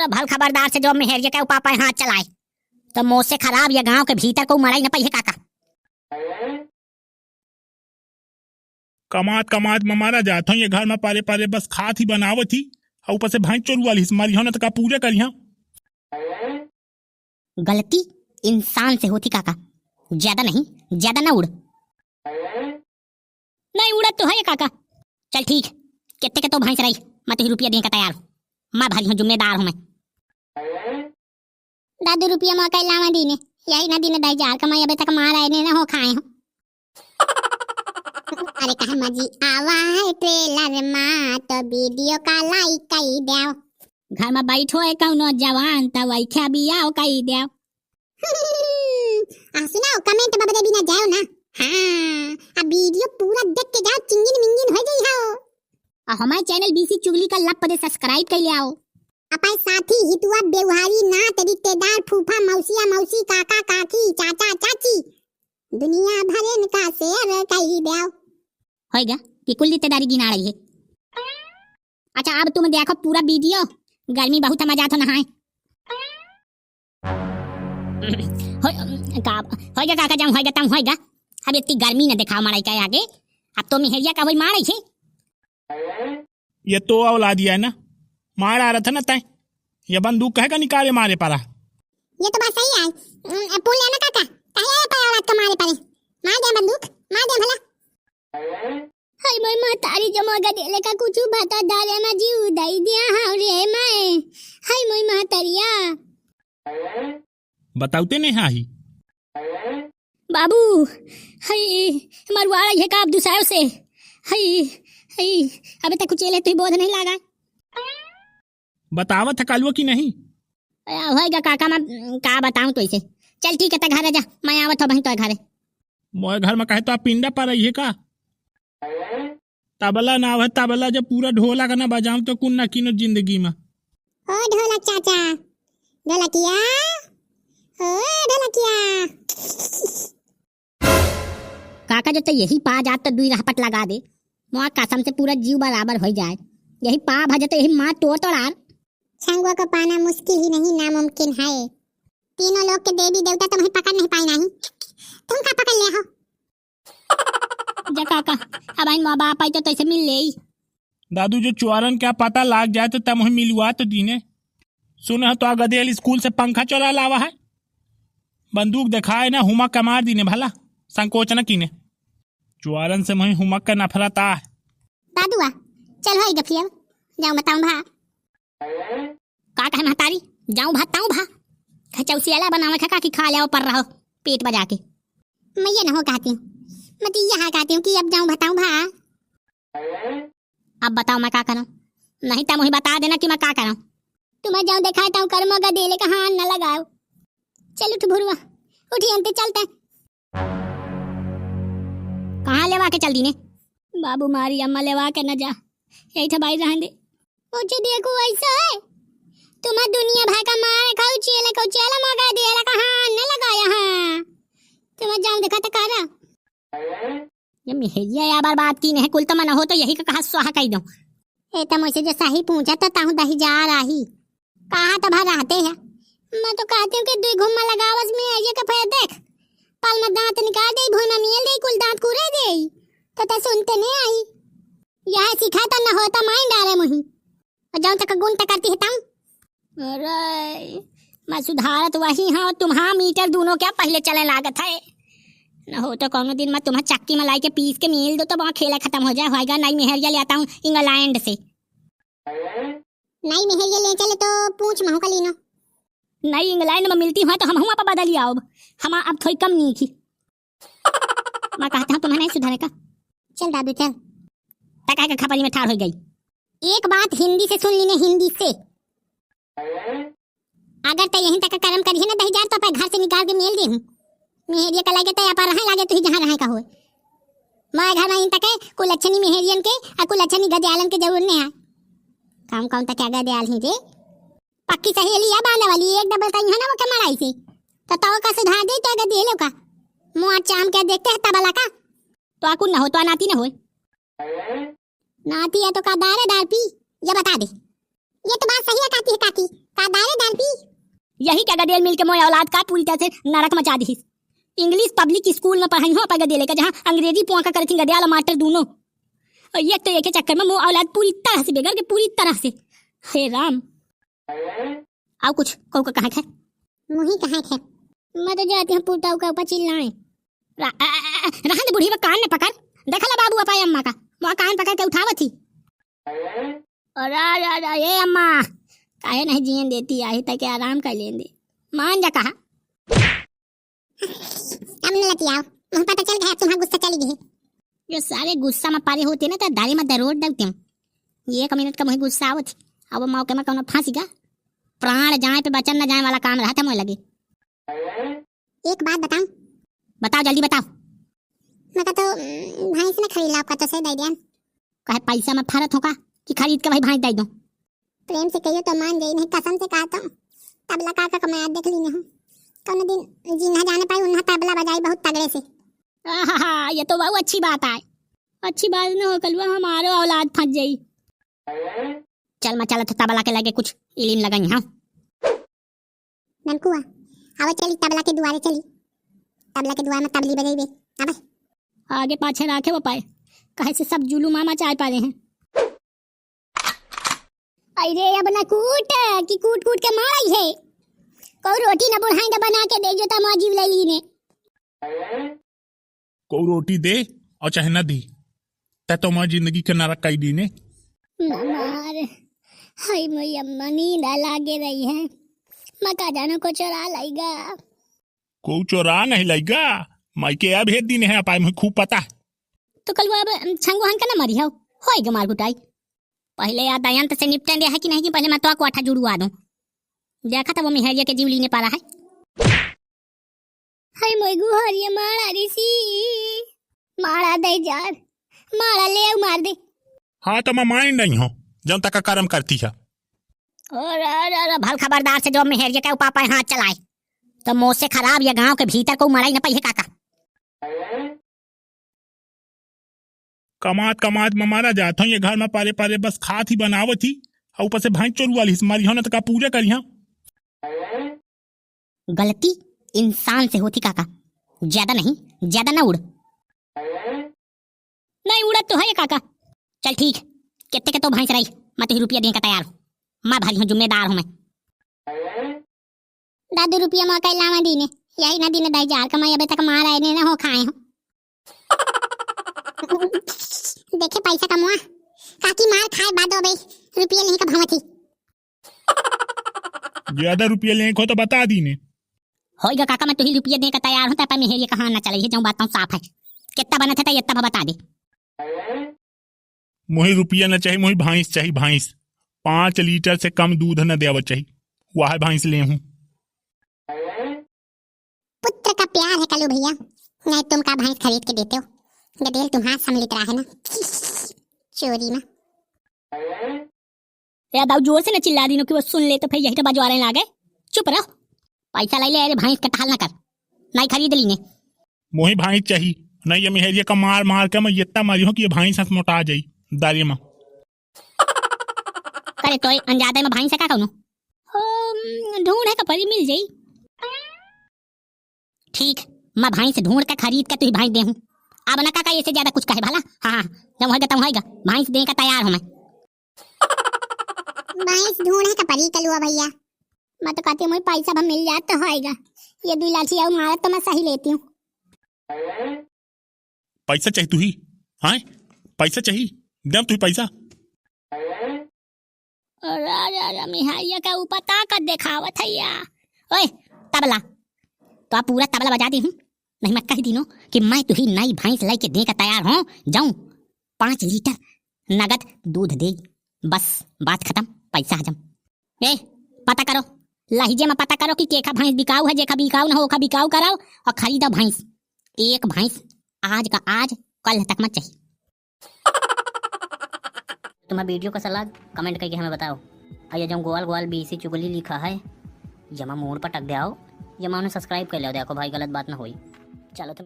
भल खबरदार से जो मेहरिया के पापा हाथ चलाए तो मुँह से खराब या गांव के भीतर को मराई न पाई काका। कमात कमात में मारा जाता हूँ ये घर में पारे पारे बस खात ही बनावत थी और ऊपर से भैंस चोरू वाली मारी हो ना तो का पूरे करिया। गलती इंसान से होती काका, ज्यादा नहीं, ज्यादा ना उड़। नहीं उड़त तो है काका। चल ठीक, कितने के तो भैंस रही, मैं तुझे रुपया देने का तैयार हूँ, मैं भारी हूँ, जिम्मेदार हूँ मैं। दादू रुपया मौका लावा दीने, यही ना दीने 10,000 कमाई अबे तक मार आए ना हो खाए हो। अरे कहा मजी आवा है ट्रेलर में तो वीडियो का लाइक कई देव। घर में बैठो है कौनो जवान तो वही क्या भी आओ कई देव। सुनाओ कमेंट बबरे बिना जाओ ना। हाँ, अब वीडियो पूरा देख के जाओ, चिंगिन मिंगिन हो जाई हो। और हमारे चैनल बीसी चुगली का लप पर सब्सक्राइब कर ले आओ। अपने साथी हितुआ बेवहारी नात रिश्तेदार फूफा मौसिया मौसी काका काकी चाचा चाची दुनिया भर का शेयर कई देव। होएगा कि कुल रिश्तेदारी गिना रही है। अच्छा अब तुम देखो पूरा वीडियो, गर्मी बहुत मजा तो नहाए। होएगा काका जाऊं, होएगा तम होएगा। अब इतनी गर्मी न दिखाओ माराई का आगे, अब तो मेहरिया का वही मारे छे। ये तो औलाद है ना, मार आ रहा था ना तय, ये बंदूक कहेगा निकाले मारे पड़ा। ये तो बात सही है, पुल लेना काका, काहे पे औलाद को मारे पड़े, मार दे बंदूक, मार दे भला। हाय मोय महतारी जमगा देले का कुछ बता डाले में जीव दई दिया हां रे मैं। हाय मोय महतारिया बताउते नहीं हाही बाबू। हाय मरवाड़ा ये का अब दूसरों से। हाय हाय अबे तक कुछ ले तो बोध नहीं लगा। बतावत कालुआ की नहीं होएगा काका, मैं का बताऊं तो इसे। चल ठीक है त घर जा, मैं आवत हो बहन तो घरे। मोए घर में कहे तो आप पिंडा पर रही है का तबला ना है, तबला जब पूरा ढोला का ना बजाऊं तो कुन ना किनो जिंदगी में। ओ ढोलक चाचा, ढोलकिया, ओ ढोलकिया। काका जो तो यही पा जात तो दुई रहपट लगा दे, मोआ कसम से पूरा जीव बराबर हो जाए। यही पा भजे तो यही माँ तोड़ार। छंगुआ को पाना मुश्किल ही नहीं नामुमकिन है। तीनों लोग के देवी देवता तुम्हें पकड़ नहीं पाए नहीं, तुम का पकड़ ले हो। जा काका अब इन माँ बाप आई तो इसे मिल ले। दादू जो चुआरन क्या पता लाग जाए तो तब मिलवा तो दीने। सुना तो गदेल स्कूल से पंखा चला लावा है, बंदूक दिखाए ना हुमक का मार दीने भला, संकोच न कीने। चुआरन से मुझे हुमक का नफरत आ। दादुआ चल होई गफिया जाऊं बताऊं भा। का कहे महतारी जाऊं भाताऊं भा, खचौसियाला बनावे खा की खा ले पर रहो पेट बजा के। मैं ये न हो कहती हूँ, मैं तो यहाँ कहती हूँ कि अब जाऊं बताऊं भा। अब बताओ मैं क्या करूं, नहीं तो मुझे बता देना कि मैं क्या करूं। तुम्हें जाऊं दिखाता हूँ कर्मों का देले का हाथ न लगाओ। चल उठ भुरुआ, उठी अंते चलते। कहाँ लेवा के चल दी ने बाबू, मारी अम्मा लेवा के न जा, यही था भाई रहने दे। मुझे देखो ऐसा है तुम्हें दुनिया भर का मार खाऊ चेला मगा देला का हाथ न लगाया। हाँ तुम्हें जाऊं दिखा तो करा ये मेहरिया या बार बात की नहीं, कुल तो मन हो तो यही का कहा स्वाहा कह दो। ए तो मुझसे जो सही पूछा तो ताहू दही जा रही कहा तो भर रहते हैं। मैं तो कहती हूँ कि दुई घुम्मा लगावस में ये का फिर देख पल में दांत निकाल दे, भून में मिल दे, कुल दांत कूरे दे तो सुनते नहीं आई। यह सिखाता न होता माइन डाले मुही और जाऊं तक गुण तक करती है ताऊ। अरे मैं सुधारत वही हाँ, तुम्हारा मीटर दोनों क्या पहले चले लागत है न हो तो कौनो दिन मैं तुम्हें चक्की में लाई के पीस के मिल दो तो वहाँ खेला खत्म हो जाए। होएगा नई मेहरिया ले आता हूँ इंग्लैंड से। नई मेहरिया ले चले तो पूछ महू का लीनो, नई इंग्लैंड में मिलती है तो हम हुआ पर बदल आओ, हम अब थोड़ी कम नहीं थी। मैं कहता हूँ तुम्हें नहीं सुधारे का। चल दादू चल, तक का खपली में ठाड़ हो गई। एक बात हिंदी से सुन ली ने, हिंदी से अगर तो यहीं तक कर्म करी है ना 10,000 तो घर से निकाल के मेल दे हूँ। मेहरिया का लगे तो यहाँ पर रहे लागे तू जहाँ रहे का हो। मैं घर में तक है कुल अच्छनी मेहरियन के और कुल अच्छनी गदयालन के जरूर नहीं है। काम कौन तक क्या गदयाल ही रे पक्की सहेली है बांधा वाली एक डबल कहीं है ना वो कमराई से तो का सुधार दे तो अगर दे लो का मुँह चाम क्या देखते है तबला का तो आकुन न हो तो नाती न हो। नाती है तो का दार है दार पी ये बता दे। ये तो बात सही है काकी, का डायरेक्ट डाल पी। यही क्या गदेल मिल के मोए औलाद का पूरी तरह से नरक मचा दी। इंग्लिश पब्लिक स्कूल में पढ़ाई हो पर गदेले का, जहाँ अंग्रेजी पोंका करती गदेल और मास्टर दोनों, और ये तो एक चक्कर में मो औलाद पूरी तरह से बिगड़ के, पूरी तरह से। हे राम। आओ कुछ कहो का कहाँ है? मुही कहाँ है? मैं तो जाती हूँ पुताऊ का ऊपर चिल्लाए। रहा दे बुढ़ी, वो कान ने पकड़ देखा ला बाबू अपाय अम्मा का, वो कान पकड़ के उठावत थी। अरे ये अम्मा काहे नहीं जियन देती, आई तक आराम कर लें दे, मान जा कहा। अब न लतियाओ, मुझे पता चल गया तुम्हारा गुस्सा चली गई। जो सारे गुस्सा में पारे होते ना तो दाढ़ी में दरोड़ दलते हूँ। ये 1 मिनट का मुझे गुस्सा आवत, अब वो मौके में कौन फांसी का प्राण जाए पे बचन न जाए वाला काम रहा था मुझे लगे। एक बात बताऊं? बताओ जल्दी बताओ। मैं तो भैंस ने खरीद ला तो से दे दिया। कहे पैसा में फरत होगा कि खरीद के भाई भैंस दे दो? प्रेम से कहियो तो मान जाई, नहीं कसम से कहता हूँ। तबला काका का मैं आज देख ली हूँ, कौन दिन जिन्हा जाने पाई उन्हा तबला बजाई बहुत तगड़े से। आहा, ये तो बहुत अच्छी बात है। अच्छी बात न हो कलवा, हमारो औलाद फंस जाई। चल मैं चला तो तबला के लगे कुछ इलिम लगाई। हाँ ननकुआ आवा चली तबला के दुआरे चली, तबला के दुआरे में तबली बजाइबे। अब आगे पाछे राखे वो पाए, कहे से सब जुलू मामा चाय पा रहे हैं। अरे अब ना कूट कि कूट कूट के मारी है। को रोटी न बुढ़ाई द बना के दे जो ता माजीव ले ली ने। को रोटी दे और चाहे न दी, ते तो मां जिंदगी के नरक कई दी ने। मार हाय मैया नींद लागे रही है, मका जानो को चोरा लाएगा। को चोरा नहीं लाएगा, माइके अब भेज दी ने है पाए, मुझे खूब पता है। तो कल वो अब छंगोहन का ना मरी हो होएगा मार गुटाई। पहले याद दयंत से निपटन दे है कि नहीं कि पहले मैं तो कोठा जुड़वा दूं। देखा था वो मिहरिया के जीवली ने पारा है। हाय मोगू हरिया मारा ऋषि, मारा दे जार, मारा ले मार दे। हाँ तो मैं माइंड नहीं हूँ जब तक कर्म करती है। और भल खबरदार से जो मेहरिया के पापा हाथ चलाए तो मुंह से खराब या गांव के भीतर को मराई न पई है काका। कमात कमात में मारा जाता हूँ, ये घर में पारे पारे बस खात ही बनावत ही, और ऊपर से भैंस चोरू वाली मारी हो ना तो का पूजा करी। हाँ गलती इंसान से होती काका, ज्यादा नहीं, ज्यादा ना उड़। नहीं उड़त तो है काका। चल ठीक, कितने के तो भैंस रही, मैं तो रुपया देने का तैयार हूँ, मैं भरी हूँ, जिम्मेदार हूँ मैं। दादू रुपया मौका लावा दीने, यही ना दीने 10,000 का मैं अभी तक मार आए ना हो खाए हूँ। देखे पैसा कमुआ काकी मार खाए बाद हो भाई, रुपया नहीं का भाव थी। ज्यादा रुपया लेने को तो बता दी ने। होएगा काका, मैं तो ही रुपया देने का तैयार हूँ, तब मेहरिया कहाँ ना चले जाऊँ, बात साफ है। कितना बना था इतना बता दे। मुझे रुपया न चाहिए, मुझे भैंस चाहिए, भैंस 5 लीटर से कम दूध न देवा चाहिए, वह भैंस ले हूँ। पुत्र का प्यार है कलू भैया, नहीं तुम का भैंस खरीद के देते हो, गदेल तुम्हारा सम्मिलित रहा है ना चोरी में। याद आओ जोर से न चिल्ला दी कि वो सुन ले तो फिर यही तो बजवारे लागे। चुप रहो, पैसा ले ले, अरे भैंस का टाल ना कर, नहीं खरीद ली ने। मुझे भैंस चाहिए, नहीं ये मेहरिया का मार मार के मैं इतना मरी हूँ कि ये भैंस हंस मोटा जाई दारी में। करे तो अंजादे में भैंस का कहूँ ढूंढ है का परी मिल जाई। ठीक, मैं भैंस ढूंढ के खरीद के तू भैंस दे हूँ। अब ना काका इससे ज्यादा कुछ कहे भला। हाँ जब होएगा तब होएगा, भैंस देने का तैयार हूँ मैं। भैंस ढूंढ है का परी कलुआ भैया, मैं तो कहती हूँ पैसा भी मिल जाए तो होएगा, ये 2 लाठी और मारा तो मैं सही लेती हूँ। पैसा चाहिए तू ही? हाँ पैसा चाहिए, दम तू पैसा। मिहाइया का ऊपर ताकत दिखावत है या। ओए तबला, तो आप पूरा तबला बजा दी हूँ, नहीं मैं कह दी नो कि मैं तू ही नई भैंस लेके दे का तैयार हूँ, जाऊं 5 लीटर नगद दूध दे, बस बात खत्म, पैसा हजम। ए पता करो, लहजे में पता करो कि केखा भैंस बिकाऊ है, जेखा बिकाऊ ना हो ओखा बिकाऊ कराओ और खरीदो भैंस। एक भैंस आज का आज, कल तक मत चाहिए। तुम्हारा वीडियो का सलाह कमेंट करके हमें बताओ। और ये जो गोल गोल बीसी चुगली लिखा है जमा मोड़ पर टक दियाओ, जमा उन्हें सब्सक्राइब कर लो, देखो भाई गलत बात ना होई। चलो तुम